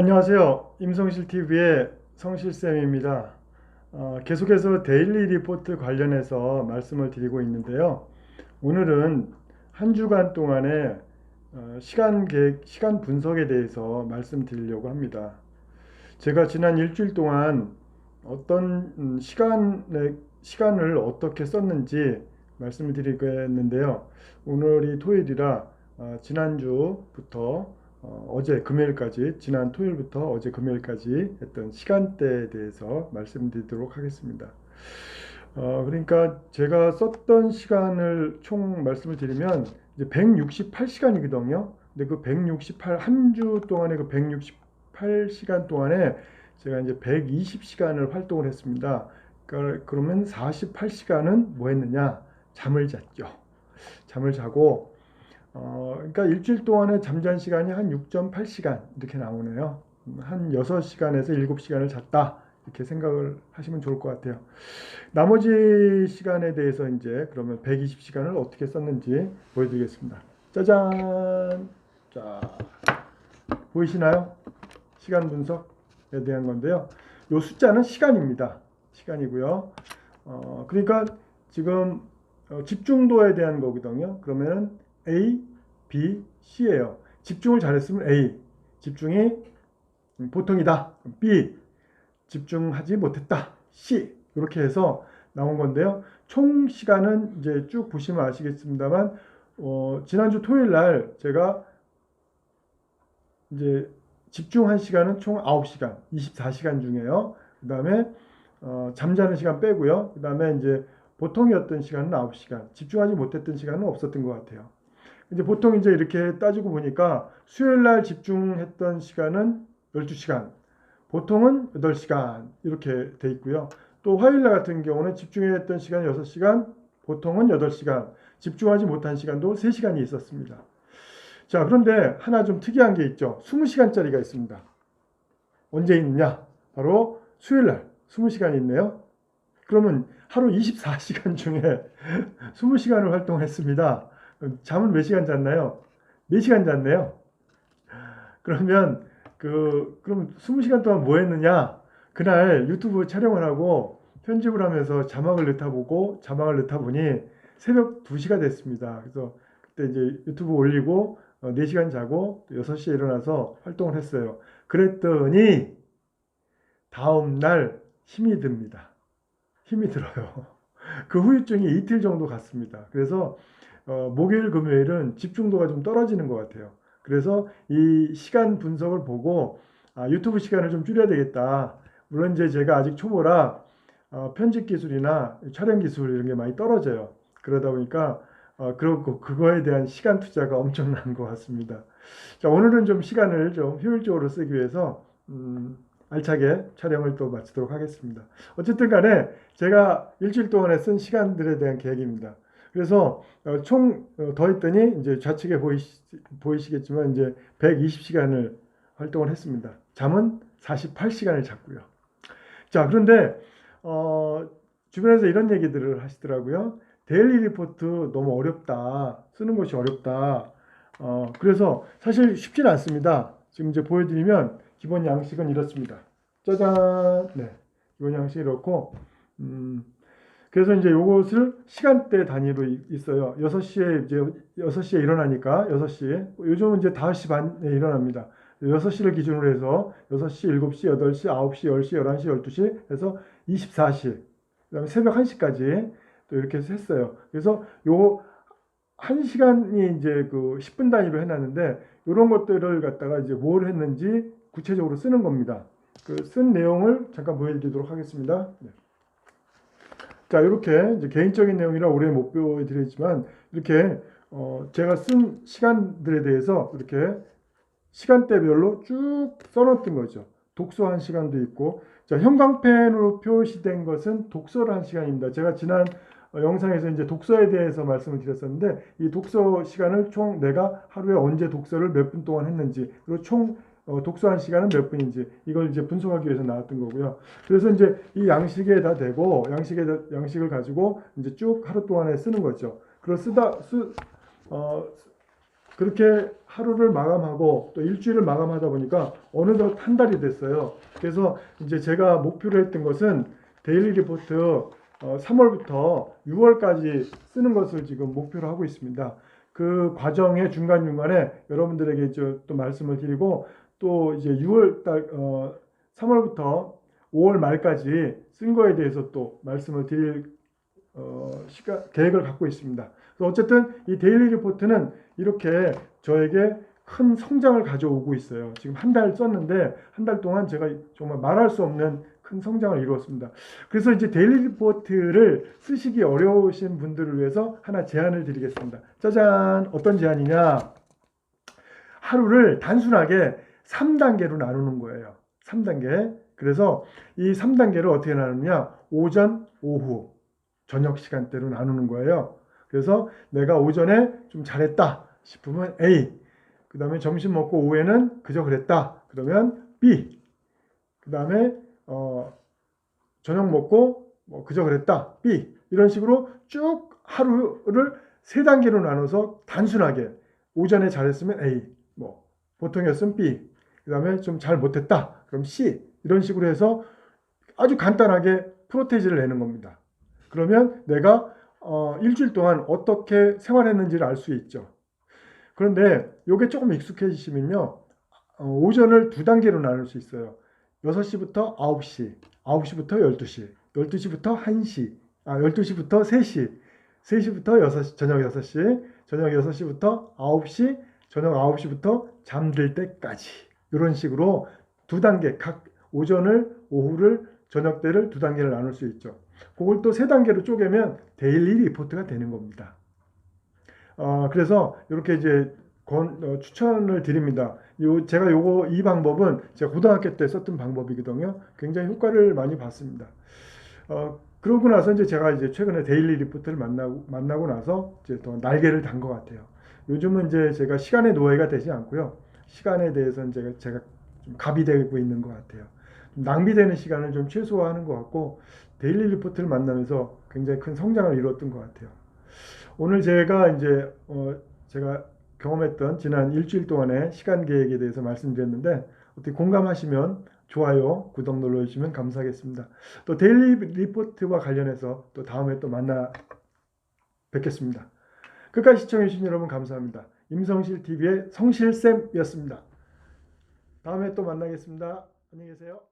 안녕하세요. 임성실TV의 성실쌤입니다. 계속해서 데일리 리포트 관련해서 말씀을 드리고 있는데요. 오늘은 한 주간 동안의 시간 계획, 시간 분석에 대해서 말씀드리려고 합니다. 제가 지난 일주일 동안 어떤 시간을 어떻게 썼는지 말씀을 드리겠는데요. 오늘이 토요일이라 지난주부터 어제 금요일까지, 지난 토요일부터 어제 금요일까지 했던 시간대에 대해서 말씀드리도록 하겠습니다. 그러니까 제가 썼던 시간을 총 말씀을 드리면 이제 168시간이거든요. 근데 그 168, 한 주 동안에 그 168시간 동안에 제가 이제 120시간을 활동을 했습니다. 그러면 48시간은 뭐 했느냐? 잠을 잤죠. 잠을 자고, 그러니까 일주일 동안에 잠잔 시간이 한 6.8시간 이렇게 나오네요. 한 6시간에서 7시간을 잤다. 이렇게 생각을 하시면 좋을 것 같아요. 나머지 시간에 대해서 이제 그러면 120시간을 어떻게 썼는지 보여드리겠습니다. 짜잔! 자, 보이시나요? 시간 분석에 대한 건데요. 이 숫자는 시간입니다. 시간이고요. 그러니까 지금 집중도에 대한 거거든요. 그러면 A, B, C예요. 집중을 잘했으면 A, 집중이 보통이다. B, 집중하지 못했다. C, 이렇게 해서 나온 건데요. 총 시간은 이제 쭉 보시면 아시겠습니다만, 지난주 토요일 날 제가 이제 집중한 시간은 총 9시간, 24시간 중에요. 그 다음에 잠자는 시간 빼고요. 그 다음에 이제 보통이었던 시간은 9시간, 집중하지 못했던 시간은 없었던 것 같아요. 이제 보통 이제 이렇게 따지고 보니까 수요일 날 집중했던 시간은 12시간, 보통은 8시간 이렇게 돼 있고요. 또 화요일 날 같은 경우는 집중했던 시간이 6시간, 보통은 8시간, 집중하지 못한 시간도 3시간이 있었습니다. 자, 그런데 하나 좀 특이한 게 있죠. 20시간짜리가 있습니다. 언제 있느냐? 바로 수요일 날 20시간이 있네요. 그러면 하루 24시간 중에 20시간을 활동했습니다. 잠은 몇 시간 잤나요? 4시간 잤네요. 그러면 그럼 20시간 동안 뭐 했느냐? 그날 유튜브 촬영을 하고 편집을 하면서 자막을 넣다 보니 새벽 2시가 됐습니다. 그래서 그때 이제 유튜브 올리고 4시간 자고 6시에 일어나서 활동을 했어요. 그랬더니 다음날 힘이 듭니다. 힘이 들어요. 그 후유증이 이틀 정도 갔습니다. 그래서 목요일, 금요일은 집중도가 좀 떨어지는 것 같아요. 그래서 이 시간 분석을 보고 유튜브 시간을 좀 줄여야 되겠다. 물론 이제 제가 아직 초보라 편집 기술이나 촬영 기술 이런 게 많이 떨어져요. 그러다 보니까 그거에 대한 시간 투자가 엄청난 것 같습니다. 자, 오늘은 좀 시간을 좀 효율적으로 쓰기 위해서 알차게 촬영을 또 마치도록 하겠습니다. 어쨌든 간에 제가 일주일 동안에 쓴 시간들에 대한 계획입니다. 그래서 총 더했더니 이제 좌측에 보이시겠지만 이제 120시간을 활동을 했습니다. 잠은 48시간을 잤고요. 자, 그런데 주변에서 이런 얘기들을 하시더라고요. 데일리 리포트 너무 어렵다. 쓰는 것이 어렵다. 그래서 사실 쉽진 않습니다. 지금 이제 보여드리면 기본 양식은 이렇습니다. 짜잔. 네. 기본 양식이 이렇고, 그래서 이제 요것을 시간대 단위로 있어요. 6시에 이제 6시에 일어나니까 6시에 요즘은 이제 5시 반에 일어납니다. 6시를 기준으로 해서 6시, 7시, 8시, 9시, 10시, 11시, 12시 해서 24시. 그다음에 새벽 1시까지 또 이렇게 해서 했어요. 그래서 요 1시간이 이제 그 10분 단위로 해놨는데 이런 것들을 갖다가 이제 뭘 했는지 구체적으로 쓰는 겁니다. 그 쓴 내용을 잠깐 보여드리도록 하겠습니다. 네. 자, 이렇게 이제 개인적인 내용이라 오래 못 보여드리지만 이렇게 제가 쓴 시간들에 대해서 이렇게 시간대별로 쭉 써놨던 거죠. 독서한 시간도 있고, 자, 형광펜으로 표시된 것은 독서를 한 시간입니다. 제가 지난 영상에서 이제 독서에 대해서 말씀을 드렸었는데 이 독서 시간을 총 내가 하루에 언제 독서를 몇 분 동안 했는지 그리고 총 독서한 시간은 몇 분인지 이걸 이제 분석하기 위해서 나왔던 거고요. 그래서 이제 이 양식에다 대고 양식을 가지고 이제 쭉 하루 동안에 쓰는 거죠. 그리고 그렇게 하루를 마감하고 또 일주일을 마감하다 보니까 어느덧 한 달이 됐어요. 그래서 이제 제가 목표로 했던 것은 데일리 리포트 3월부터 6월까지 쓰는 것을 지금 목표로 하고 있습니다. 그 과정의 중간중간에 여러분들에게 또 말씀을 드리고, 또 이제 6월 달 3월부터 5월 말까지 쓴 거에 대해서 또 말씀을 드릴 계획을 갖고 있습니다. 어쨌든 이 데일리 리포트는 이렇게 저에게 큰 성장을 가져오고 있어요. 지금 한 달 썼는데 한 달 동안 제가 정말 말할 수 없는 큰 성장을 이루었습니다. 그래서 이제 데일리 리포트를 쓰시기 어려우신 분들을 위해서 하나 제안을 드리겠습니다. 짜잔! 어떤 제안이냐? 하루를 단순하게 3단계로 나누는 거예요. 3단계. 그래서 이 3단계를 어떻게 나누냐? 오전, 오후, 저녁 시간대로 나누는 거예요. 그래서 내가 오전에 좀 잘했다 싶으면 A, 그 다음에 점심 먹고 오후에는 그저 그랬다 그러면 B, 그 다음에 저녁 먹고 뭐 그저 그랬다 B, 이런 식으로 쭉 하루를 3단계로 나눠서 단순하게 오전에 잘했으면 A, 뭐 보통이었으면 B, 그 다음에 좀 잘 못했다 그럼 C, 이런 식으로 해서 아주 간단하게 프로테이지를 내는 겁니다. 그러면 내가 일주일 동안 어떻게 생활했는지를 알 수 있죠. 그런데 이게 조금 익숙해지시면요, 오전을 2단계로 나눌 수 있어요. 6시부터 9시, 9시부터 12시, 12시부터 1시, 12시부터 3시, 3시부터 6시, 저녁 6시, 저녁 6시부터 9시, 저녁 9시부터 잠들 때까지, 이런 식으로 2단계, 각 오전을, 오후를, 저녁 때를 2단계를 나눌 수 있죠. 그걸 또 3단계로 쪼개면 데일리 리포트가 되는 겁니다. 그래서 이렇게 이제 추천을 드립니다. 제가 이 방법은 제가 고등학교 때 썼던 방법이거든요. 굉장히 효과를 많이 봤습니다. 그러고 나서 이제 제가 이제 최근에 데일리 리포트를 만나고 나서 이제 더 날개를 단 것 같아요. 요즘은 이제 제가 시간의 노예가 되지 않고요. 시간에 대해서는 제가 좀 갑이 되고 있는 것 같아요. 낭비되는 시간을 좀 최소화하는 것 같고, 데일리 리포트를 만나면서 굉장히 큰 성장을 이뤘던 것 같아요. 오늘 제가 이제 제가 경험했던 지난 일주일 동안의 시간 계획에 대해서 말씀드렸는데, 어떻게 공감하시면 좋아요, 구독 눌러주시면 감사하겠습니다. 또 데일리 리포트와 관련해서 또 다음에 또 만나 뵙겠습니다. 끝까지 시청해주신 여러분 감사합니다. 임성실TV의 성실쌤이었습니다. 다음에 또 만나겠습니다. 안녕히 계세요.